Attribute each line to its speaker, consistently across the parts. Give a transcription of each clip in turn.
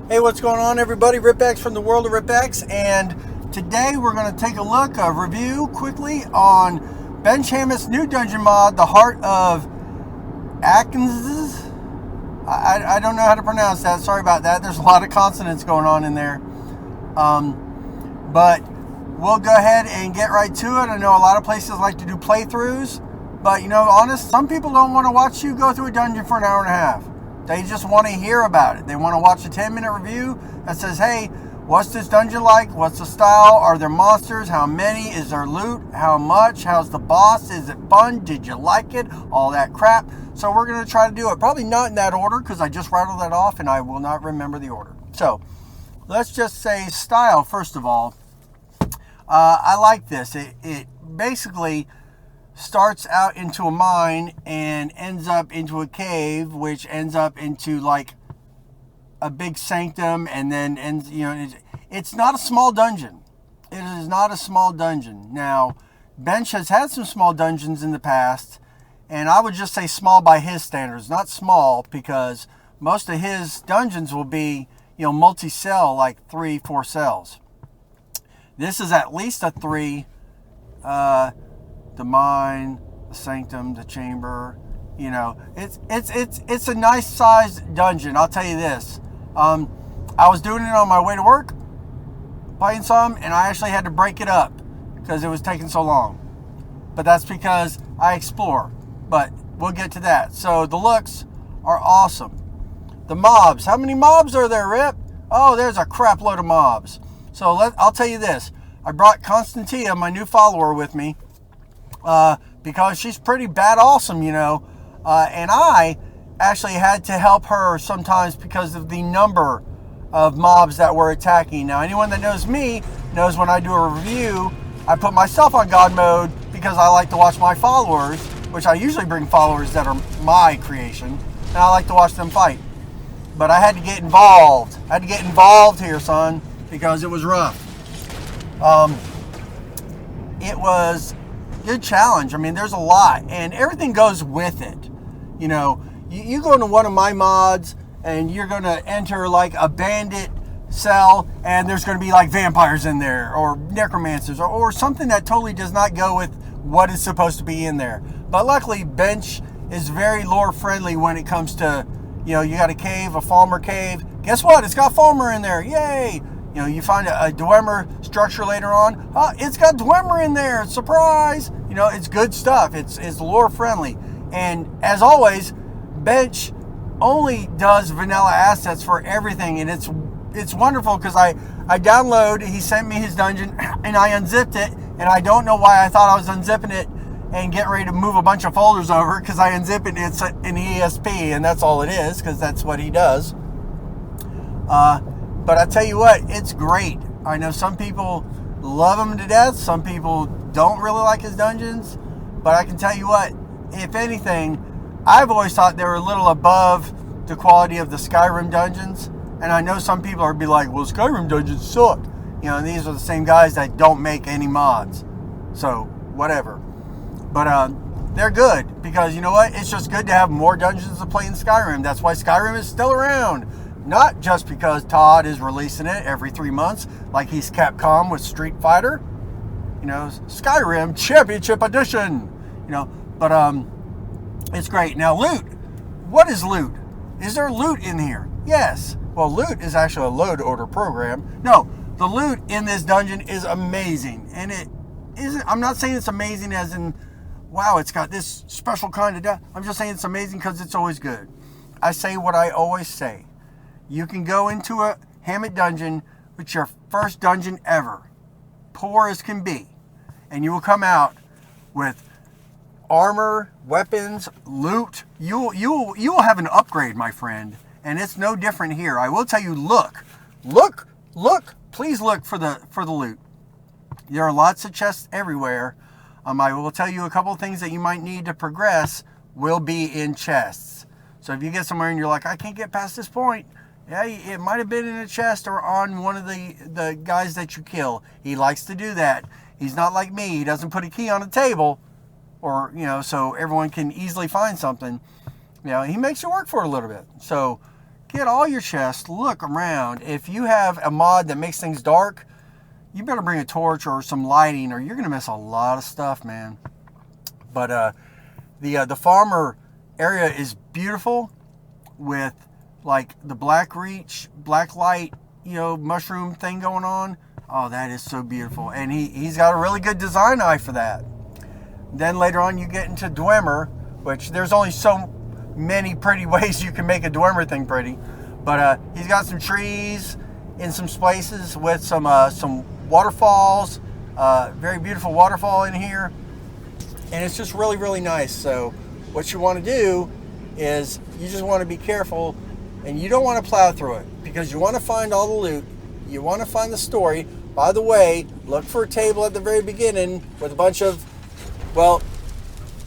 Speaker 1: Hey, what's going on, everybody? Ripbacks from the world of Ripbacks, and today we're going to take a review quickly on VenjHammett's new dungeon mod, the Heart of Aknznd. I don't know how to pronounce that. Sorry about that. There's a lot of consonants going on in there. But we'll go ahead and get right to it. I know a lot of places like to do playthroughs, but honest, some people don't want to watch you go through a dungeon for an hour and a half. They just want to hear about it. They want to watch a 10-minute review that says, hey, what's this dungeon like? What's the style? Are there monsters? How many? Is there loot? How much? How's the boss? Is it fun? Did you like it? All that crap. So we're going to try to do it. Probably not in that order because I just rattled that off and I will not remember the order. So let's just say style, first of all. I like this. It basically starts out into a mine and ends up into a cave, which ends up into like a big sanctum, and then ends, it's not a small dungeon. It is not a small dungeon. Now, Bench has had some small dungeons in the past, and I would just say small by his standards, not small, because most of his dungeons will be, multi-cell, like 3-4 cells. This is at least a 3. The mine, the sanctum, the chamber, it's a nice sized dungeon. I'll tell you this. I was doing it on my way to work, playing some, and I actually had to break it up because it was taking so long. But that's because I explore. But we'll get to that. So the looks are awesome. The mobs. How many mobs are there, Rip? Oh, there's a crap load of mobs. So I'll tell you this. I brought Constantia, my new follower, with me. Because she's pretty bad awesome, and I actually had to help her sometimes because of the number of mobs that were attacking. Now, anyone that knows me knows when I do a review, I put myself on God mode because I like to watch my followers, which I usually bring followers that are my creation, and I like to watch them fight. But I had to get involved. I had to get involved here, son, because it was rough. It was good challenge. I mean, there's a lot, and everything goes with it. You go into one of my mods, and you're going to enter like a bandit cell, and there's going to be like vampires in there, or necromancers, or something that totally does not go with what is supposed to be in there. But luckily, Bench is very lore friendly when it comes to, you got a cave, a Falmer cave. Guess what? It's got Falmer in there. Yay! You find a Dwemer structure later on. It's got Dwemer in there. Surprise! It's good stuff. It's lore friendly. And as always, Bench only does vanilla assets for everything. And it's wonderful because I download, he sent me his dungeon, and I unzipped it. And I don't know why I thought I was unzipping it and getting ready to move a bunch of folders over, because I unzip it and it's an ESP, and that's all it is, because that's what he does. But I tell you what, it's great. I know some people love him to death. Some people don't really like his dungeons. But I can tell you what, if anything, I've always thought they were a little above the quality of the Skyrim dungeons. And I know some people are be like, well, Skyrim dungeons suck. And these are the same guys that don't make any mods. So, whatever. But they're good because, you know what? It's just good to have more dungeons to play in Skyrim. That's why Skyrim is still around. Not just because Todd is releasing it every 3 months, like he's Capcom with Street Fighter. Skyrim Championship Edition. But it's great. Now, loot. What is loot? Is there loot in here? Yes. Well, loot is actually a load order program. No, the loot in this dungeon is amazing. And it isn't, I'm not saying it's amazing as in, wow, it's got this special kind of death. I'm just saying it's amazing because it's always good. I say what I always say. You can go into a Hammett dungeon with your first dungeon ever, poor as can be, and you will come out with armor, weapons, loot. You will have an upgrade, my friend, and it's no different here. I will tell you, look, please look for the loot. There are lots of chests everywhere. I will tell you a couple of things that you might need to progress will be in chests. So if you get somewhere and you're like, I can't get past this point, yeah, it might have been in a chest or on one of the guys that you kill. He likes to do that. He's not like me. He doesn't put a key on a table or, so everyone can easily find something. He makes you work for it a little bit. So get all your chests, look around. If you have a mod that makes things dark, you better bring a torch or some lighting, or you're gonna miss a lot of stuff, man. But the farmer area is beautiful with like the black light, mushroom thing going on. Oh, that is so beautiful. And he's got a really good design eye for that. Then later on you get into Dwemer, which there's only so many pretty ways you can make a Dwemer thing pretty. But he's got some trees in some places with some waterfalls, very beautiful waterfall in here. And it's just really, really nice. So what you want to do is you just want to be careful, and you don't want to plow through it because you want to find all the loot. You want to find the story. By the way, look for a table at the very beginning with a bunch of, well,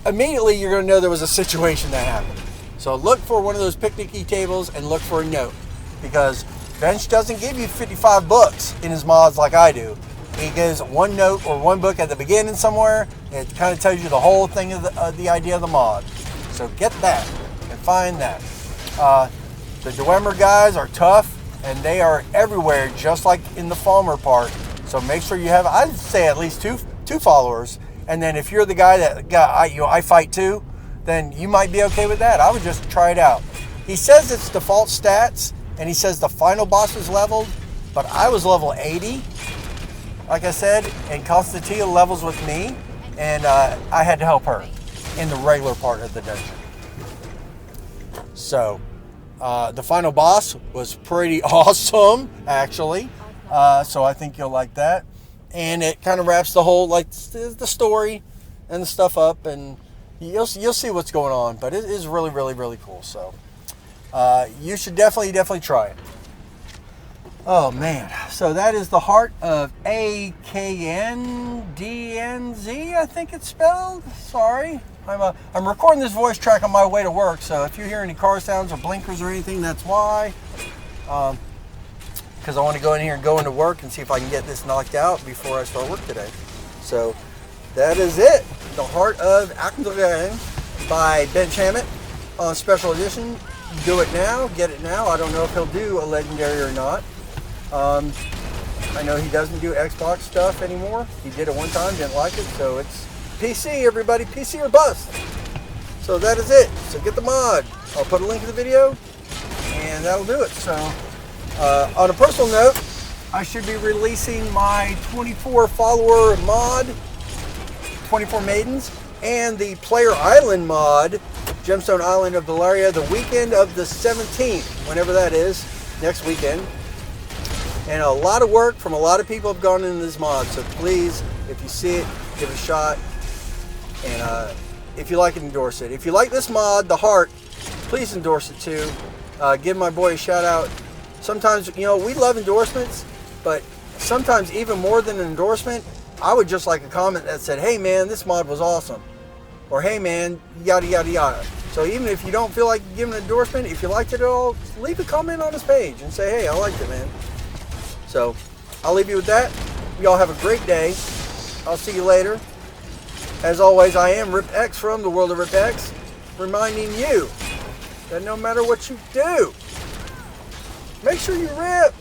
Speaker 1: immediately you're going to know there was a situation that happened. So look for one of those picnicky tables and look for a note, because Venj doesn't give you 55 books in his mods like I do. He gives one note or one book at the beginning somewhere, and it kind of tells you the whole thing of the idea of the mod. So get that and find that. The Dwemer guys are tough, and they are everywhere, just like in the farmer part. So make sure you have, I'd say, at least two followers. And then if you're the guy that I fight too, then you might be okay with that. I would just try it out. He says it's default stats, and he says the final boss is leveled, but I was level 80, like I said, and Aknznd levels with me, and I had to help her in the regular part of the dungeon. So the final boss was pretty awesome, actually. So I think you'll like that. And it kind of wraps the whole, like, the story and the stuff up, and you'll see what's going on. But it is really, really, really cool. So you should definitely try it. Oh man, so that is the heart of Aknznd, I think it's spelled. Sorry, I'm recording this voice track on my way to work, so if you hear any car sounds or blinkers or anything, that's why. Because I want to go in here and go into work and see if I can get this knocked out before I start work today. So that is it. The Heart of Aknznd by VenjHammett on special edition. Do it now, get it now. I don't know if he'll do a legendary or not. I know he doesn't do Xbox stuff anymore. He did it one time, didn't like it, so it's PC, everybody. PC or bust. So that is it. So get the mod. I'll put a link in the video, and that'll do it. So on a personal note, I should be releasing my 24 follower mod, 24 maidens, and the Player Island mod, Gemstone Island of Valeria, the weekend of the 17th, whenever that is, next weekend. And a lot of work from a lot of people have gone into this mod, so please, if you see it, give it a shot. And if you like it, endorse it. If you like this mod, The Heart, please endorse it too. Give my boy a shout out. Sometimes, we love endorsements, but sometimes even more than an endorsement, I would just like a comment that said, hey man, this mod was awesome. Or hey man, yada yada yada. So even if you don't feel like giving an endorsement, if you liked it at all, leave a comment on his page and say, hey, I liked it, man. So I'll leave you with that. Y'all have a great day. I'll see you later. As always, I am RipX from the world of RipX, reminding you that no matter what you do, make sure you rip.